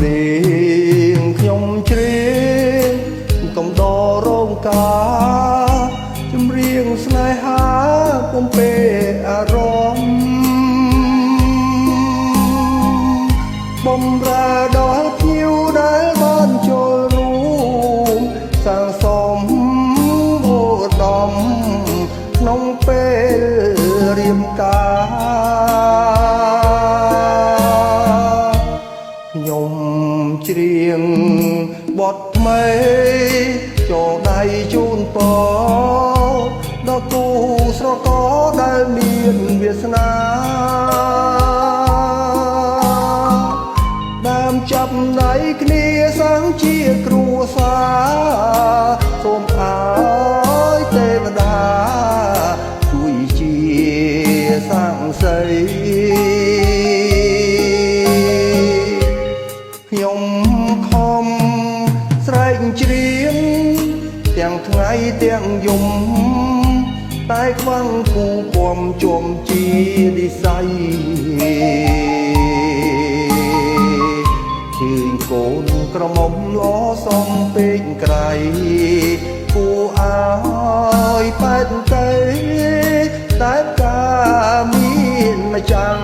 រៀងខ្ញុំជ្រៀងកំដររោងការចម្រៀងស្នេហាពំពេអារម្មណ៍បំរើដល់ភ្ញៀវដែលបានចូលរួមសាងសមឧត្តមក្នុងពេលរៀបការខ្ញុំច្រៀងបទថ្មីចូលដៃជូនពរដល់គូស្រករដែលមានវាសនាដើមចាប់ដៃគ្នាសាងជាគ្រួសារសូមអើយទេវតាជួយជាសាងសីខ្ញុំខំស្រែកច្រៀងទាំងថ្ងៃទាំងយំតែខ្វាំងគូពំជុំជានិស័យជើងកូនក្រមុំលោសំពេកក្រៃគួរអើយបែកទៅតែការមានម្ចាំង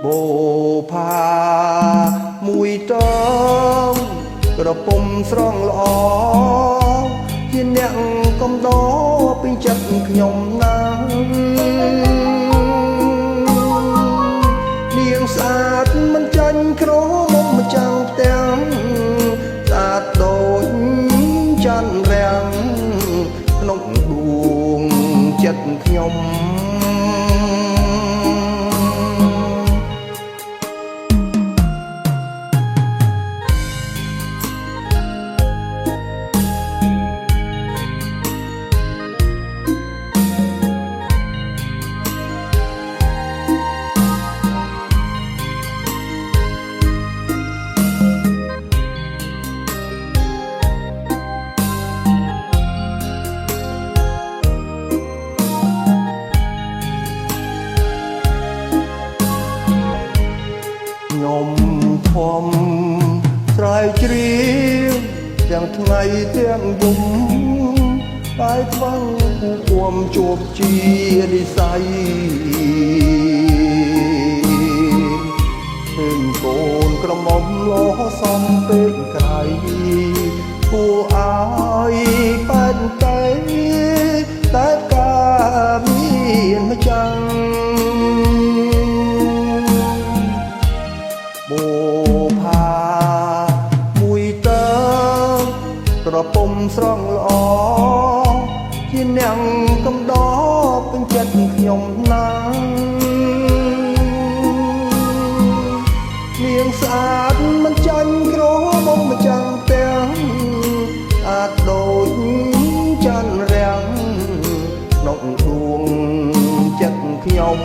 បូផាមួយតងក្រពុំស្រងល្អជាអ្នកកំដរពេញចិត្តខ្ញុំណាស់នាងស្អាតមិនចាញ់ក្រមុំម្ចាំងផ្ទាំងស្អាតដូចច័ន្ទរាំងក្នុងដួងចិត្តខ្ញុំខ្ញុំធំស្រែកច្រៀងទាំងថ្ងៃទាំងយំតែខ្វាំងគូពំជួបជានិស័យឃើញកូនក្រមុំលោសំពេកក្រៃគួរអើយបែកទៅតែការមានម្ចាំងបូផាមួយតើក្រពុំស្រងល្អជាអ្នកកំដរពេញចិត្តខ្ញុំណាស់នាងស្អាតមិនចាញ់ក្រមុំម្ចាំងទាំងអាចដូចច័ន្ទរាំងក្នុងដួងចិត្តខ្ញុំ